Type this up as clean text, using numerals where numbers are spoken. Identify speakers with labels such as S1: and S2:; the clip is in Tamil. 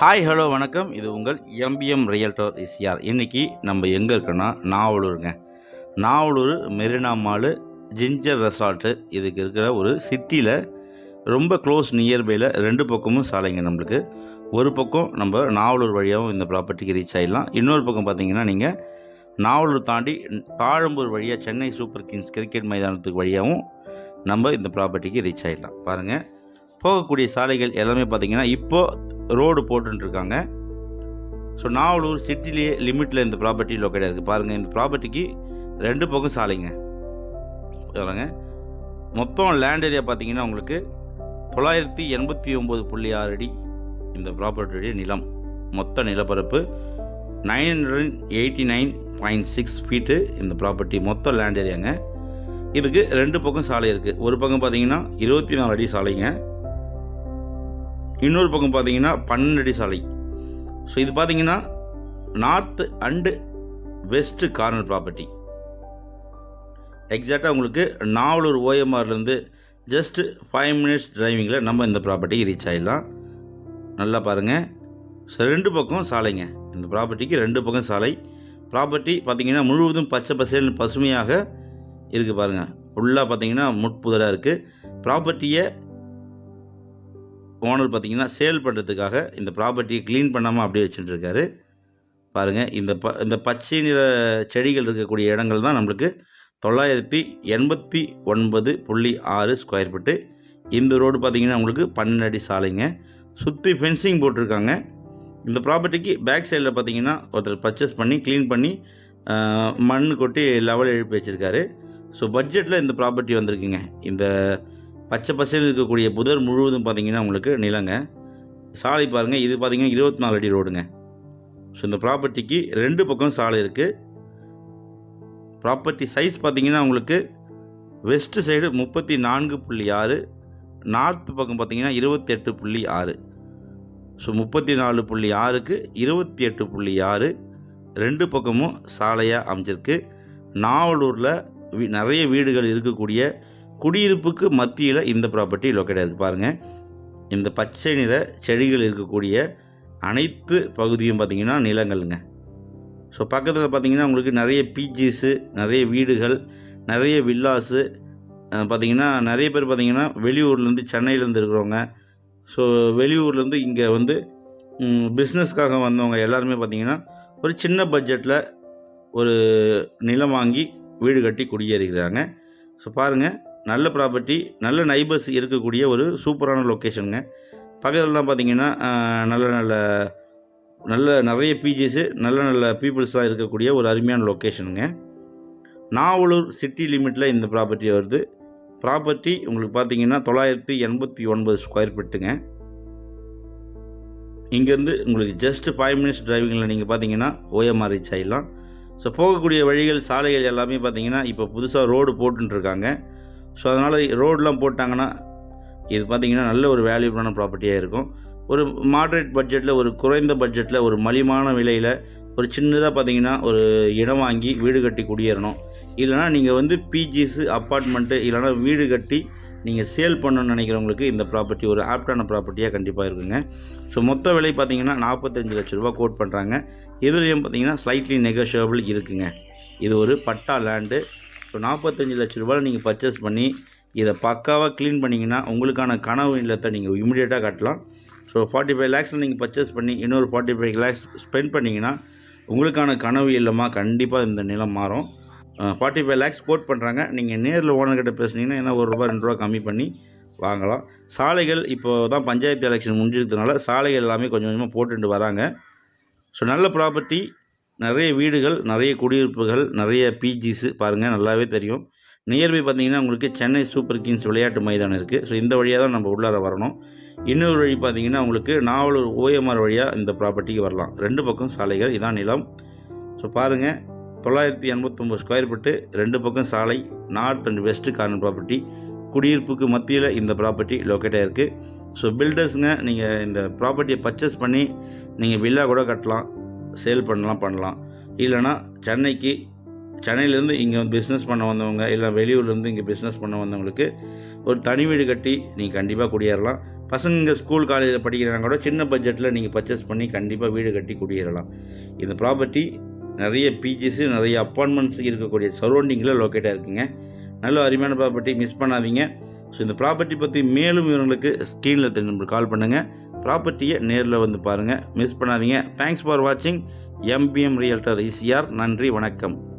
S1: ஹாய் ஹலோ வணக்கம். இது உங்கள் எம்பிஎம் ரியல்டர் இசிஆர். இன்றைக்கி நம்ம எங்கே இருக்கோன்னா நாவலூருங்க. Navalur Marina mall ginger resort இதுக்கு இருக்கிற ஒரு சிட்டியில் ரொம்ப க்ளோஸ் நியர்பையில் ரெண்டு பக்கமும் சாலைங்க. நம்மளுக்கு ஒரு பக்கம் நம்ம நாவலூர் வழியாகவும் இந்த ப்ராப்பர்ட்டிக்கு ரீச் ஆகிடலாம். இன்னொரு பக்கம் பார்த்திங்கன்னா நீங்கள் நாவலூர் தாண்டி தாழம்பூர் வழியாக சென்னை சூப்பர் கிங்ஸ் கிரிக்கெட் மைதானத்துக்கு வழியாகவும் நம்ம இந்த ப்ராப்பர்ட்டிக்கு ரீச் ஆகிடலாம். பாருங்கள், போகக்கூடிய சாலைகள் எல்லாமே பார்த்திங்கன்னா இப்போது ரோடு போட்டுருக்காங்க. ஸோ நாவலூர் சிட்டிலேயே லிமிட்டில் இந்த ப்ராப்பர்ட்டி லொக்கேட் இருக்குது. பாருங்கள், இந்த ப்ராப்பர்ட்டிக்கு ரெண்டு பக்கம் சாலைங்க. பாருங்கள், மொத்தம் லேண்ட் ஏரியா பார்த்திங்கன்னா உங்களுக்கு 989.6 அடி இந்த ப்ராப்பர்ட்டியுடைய நிலம். மொத்த நிலப்பரப்பு 989.6 ஃபீட்டு இந்த ப்ராப்பர்ட்டி மொத்த லேண்ட் ஏரியாங்க. இதுக்கு ரெண்டு பக்கம் சாலை இருக்குது. ஒரு பக்கம் பார்த்திங்கன்னா 24 அடி சாலைங்க, இன்னொரு பக்கம் பார்த்தீங்கன்னா 12 அடி சாலை. ஸோ இது பார்த்தீங்கன்னா north and west corner property. எக்ஸாக்டாக உங்களுக்கு நாவலூர் ஓஎம்ஆர்லேருந்து ஜஸ்ட்டு 5 மினிட்ஸ் டிரைவிங்கில் நம்ம இந்த ப்ராப்பர்ட்டிக்கு ரீச் ஆகிடலாம். நல்லா பாருங்கள், ஸோ ரெண்டு பக்கம் சாலைங்க. இந்த ப்ராப்பர்ட்டிக்கு ரெண்டு பக்கம் சாலை. ப்ராப்பர்ட்டி பார்த்திங்கன்னா முழுவதும் பச்சை பசேல்னு பசுமையாக இருக்குது. பாருங்கள், ஃபுல்லாக பார்த்திங்கன்னா முட்புதராக இருக்குது. ப்ராப்பர்ட்டியை ஓனர் பார்த்திங்கன்னா சேல் பண்ணுறதுக்காக இந்த ப்ராப்பர்ட்டியை க்ளீன் பண்ணாமல் அப்படியே வச்சுட்டுருக்காரு. பாருங்கள், இந்த பச்சை நிற செடிகள் இருக்கக்கூடிய இடங்கள் தான் நம்மளுக்கு 989.6 ஸ்கொயர் ஃபீட்டு. இந்த ரோடு பார்த்திங்கன்னா உங்களுக்கு 12 அடி சாலைங்க. சுற்றி ஃபென்சிங் போட்டிருக்காங்க. இந்த ப்ராப்பர்ட்டிக்கு பேக் சைடில் பார்த்திங்கன்னா ஒருத்தர் பர்ச்சேஸ் பண்ணி க்ளீன் பண்ணி மண் கொட்டி லெவல் எழுப்பி வச்சுருக்காரு. ஸோ பட்ஜெட்டில் இந்த ப்ராப்பர்ட்டி வந்திருக்குங்க. இந்த பச்சை பசையில் இருக்கக்கூடிய புதர் முழுவதும் பார்த்திங்கன்னா உங்களுக்கு நிலங்க. சாலை பாருங்கள், இது பார்த்திங்கன்னா 24 அடி ரோடுங்க. ஸோ இந்த ப்ராப்பர்ட்டிக்கு ரெண்டு பக்கம் சாலை இருக்குது. ப்ராப்பர்ட்டி சைஸ் பார்த்திங்கன்னா உங்களுக்கு வெஸ்ட்டு சைடு 34.6, நார்த்து பக்கம் பார்த்திங்கன்னா 28.6. ஸோ 34.6க்கு 28.6 ரெண்டு பக்கமும் சாலையாக அமைஞ்சிருக்கு. நாவலூரில் நிறைய வீடுகள் இருக்கக்கூடிய குடியிருப்புக்கு மத்தியில் இந்த ப்ராப்பர்ட்டி லொக்கேட் இருக்குது. பாருங்கள், இந்த பச்சை நிற செடிகள் இருக்கக்கூடிய அனைத்து பகுதியும் பார்த்திங்கன்னா நிலங்கள்ங்க. ஸோ பக்கத்தில் பார்த்திங்கன்னா உங்களுக்கு நிறைய பிஜிஸு, நிறைய வீடுகள், நிறைய வில்லாஸு பார்த்திங்கன்னா நிறைய பேர் பார்த்திங்கன்னா வெளியூர்லேருந்து சென்னையிலேருந்து இருக்கிறவங்க, ஸோ வெளியூர்லேருந்து இங்கே வந்து பிஸ்னஸ்க்காக வந்தவங்க எல்லாருமே பார்த்திங்கன்னா ஒரு சின்ன பட்ஜெட்டில் ஒரு நிலம் வாங்கி வீடு கட்டி குடியேறிக்கிறாங்க. ஸோ பாருங்கள், நல்ல ப்ராப்பர்ட்டி, நல்ல நைபர்ஸ் இருக்கக்கூடிய ஒரு சூப்பரான லொக்கேஷனுங்க. பக்கத்துலலாம் பார்த்திங்கன்னா நிறைய பிஜிஸு, நல்ல பீப்புள்ஸ்லாம் இருக்கக்கூடிய ஒரு அருமையான லொக்கேஷனுங்க. நாவலூர் சிட்டி லிமிட்டில் இந்த ப்ராப்பர்ட்டி வருது. ப்ராப்பர்ட்டி உங்களுக்கு பார்த்திங்கன்னா 989 ஸ்கொயர் ஃபீட்டுங்க. இங்கேருந்து உங்களுக்கு ஜஸ்ட்டு 5 மினிட்ஸ் டிரைவிங்கில் நீங்கள் பார்த்தீங்கன்னா ஓஎம்ஆர் ரீச் ஆகிடலாம். ஸோ போகக்கூடிய வழிகள் சாலைகள் எல்லாமே பார்த்திங்கன்னா இப்போ புதுசாக ரோடு போட்டுருக்காங்க. ஸோ அதனால் ரோடெலாம் போட்டாங்கன்னா இது பார்த்திங்கன்னா நல்ல ஒரு வேல்யூபிளான ப்ராப்பர்ட்டியாக இருக்கும். ஒரு மாட்ரேட் பட்ஜெட்டில், ஒரு குறைந்த பட்ஜெட்டில், ஒரு மலிவான விலையில் ஒரு சின்னதாக பார்த்திங்கன்னா ஒரு இடம் வாங்கி வீடு கட்டி குடியேறணும். இல்லைனா நீங்கள் வந்து பிஜிஸு, அப்பார்ட்மெண்ட்டு, இல்லைனா வீடு கட்டி நீங்கள் சேல் பண்ணணும்னு நினைக்கிறவங்களுக்கு இந்த ப்ராப்பர்ட்டி ஒரு ஆப்டான ப்ராப்பர்ட்டியாக கண்டிப்பாக இருக்குங்க. ஸோ மொத்த விலை பார்த்திங்கன்னா 45 லட்ச ரூபா கோட் பண்ணுறாங்க. இதுலேயும் பார்த்திங்கன்னா ஸ்லைட்லி நெகோஷியபிள் இருக்குங்க. இது ஒரு பட்டா லேண்டு. ஸோ 45 லட்ச ரூபாயில் நீங்கள் பர்ச்சேஸ் பண்ணி இதை பக்காவாக க்ளீன் பண்ணிங்கன்னா உங்களுக்கான கனவு இல்லத்தை நீங்கள் இமிடியேட்டாக கட்டலாம். ஸோ 45 லேக்ஸில் நீங்கள் பர்ச்சேஸ் பண்ணி இன்னொரு 45 லேக்ஸ் ஸ்பெண்ட் பண்ணிங்கன்னா உங்களுக்கான கனவு இல்லமாக கண்டிப்பாக இந்த நிலம் மாறும். 45 லேக்ஸ் கோட் பண்ணுறாங்க. நீங்கள் நேரில் ஓனர்கிட்ட பேசுனீங்கன்னா என்ன ₹1 ₹2 கம்மி பண்ணி வாங்கலாம். சாலைகள் இப்போ தான் பஞ்சாயத்து எலெக்ஷன் முடிஞ்சிருக்கிறதுனால சாலைகள் எல்லாமே கொஞ்சம் கொஞ்சமாக போட்டுட்டு வராங்க. ஸோ நல்ல ப்ராப்பர்ட்டி, நிறைய வீடுகள், நிறைய குடியிருப்புகள், நிறைய பிஜிஸு பாருங்கள், நல்லாவே தெரியும். நியர்பை பார்த்திங்கன்னா உங்களுக்கு சென்னை சூப்பர் கிங்ஸ் விளையாட்டு மைதானம் இருக்குது. ஸோ இந்த வழியாக தான் நம்ம உள்ளார வரணும். இன்னொரு வழி பார்த்திங்கன்னா உங்களுக்கு நாவலூர் ஓஎம்ஆர் வழியாக இந்த ப்ராப்பர்ட்டிக்கு வரலாம். ரெண்டு பக்கம் சாலைகள், இதான் நிலம். ஸோ பாருங்கள், 989 ஸ்கொயர் ஃபீட்டு, ரெண்டு பக்கம் சாலை, north and west corner property, குடியிருப்புக்கு மத்தியில் இந்த ப்ராப்பர்ட்டி லொக்கேட்டாக இருக்குது. ஸோ பில்டர்ஸுங்க, நீங்கள் இந்த ப்ராப்பர்ட்டியை பர்ச்சேஸ் பண்ணி நீங்கள் வில்லா கூட கட்டலாம், சேல் பண்ணலாம். இல்லைனா சென்னையிலேருந்து இங்கே பிஸ்னஸ் பண்ண வந்தவங்க, இல்லை வெளியூர்லேருந்து இங்கே பிஸ்னஸ் பண்ண வந்தவங்களுக்கு ஒரு தனி வீடு கட்டி நீங்கள் கண்டிப்பாக குடியேறலாம். பசங்க ஸ்கூல் காலேஜில் படிக்கிறாங்க கூட சின்ன பட்ஜெட்டில் நீங்கள் பர்ச்சேஸ் பண்ணி கண்டிப்பாக வீடு கட்டி குடியேறலாம். இந்த ப்ராப்பர்ட்டி நிறைய பிஜிஸு, நிறைய அப்பார்ட்மெண்ட்ஸ் இருக்கக்கூடிய சரௌண்டிங்கில் லொக்கேட்டாக இருக்குங்க. நல்ல அருமையான ப்ராப்பர்ட்டி, மிஸ் பண்ணாதீங்க. ஸோ இந்த ப்ராப்பர்ட்டி பற்றி மேலும் இவங்களுக்கு ஸ்க்ரீனில் தெரிஞ்சு கால் பண்ணுங்கள். ப்ராப்பர்ட்டியை நேரில் வந்து பாருங்கள், மிஸ் பண்ணாதீங்க. தேங்க்ஸ் ஃபார் வாட்சிங். MBM realtor ECR. நன்றி, வணக்கம்.